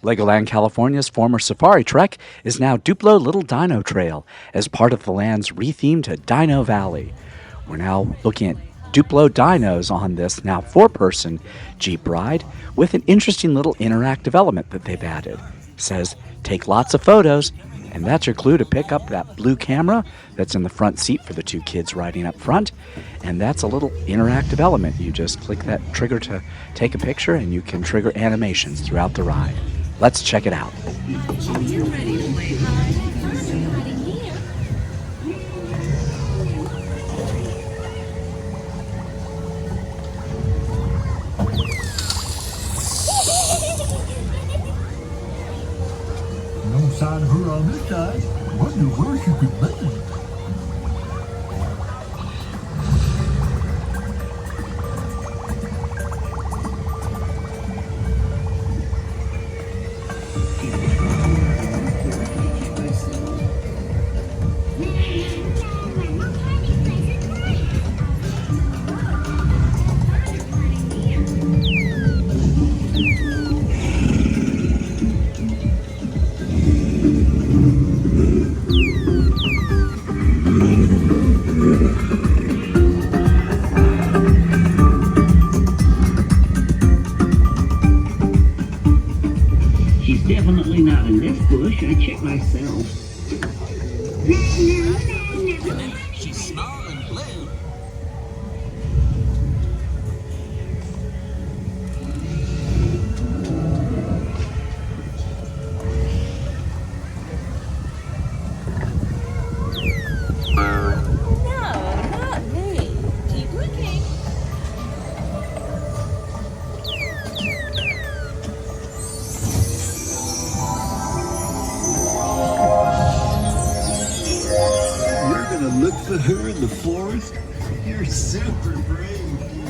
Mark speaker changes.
Speaker 1: Legoland, California's former safari trek is now Duplo Little Dino Trail as part of the land's rethemed Dino Valley. We're now looking at Duplo dinos on this now four-person Jeep ride with an interesting little interactive element that they've added. It says, take lots of photos, and that's your clue to pick up that blue camera that's in the front seat for the two kids riding up front. And that's a little interactive element. You just click that trigger to take a picture, and you can trigger animations throughout the ride. Let's check it out.
Speaker 2: You're ready to play hide and seek hiding here.
Speaker 3: No sign of her on this side. Wonder where she could be.
Speaker 4: She's definitely not in this bush. I checked myself.
Speaker 5: She's small and blue.
Speaker 2: No, not me. Keep looking.
Speaker 3: You're gonna look for her in the forest? You're super brave.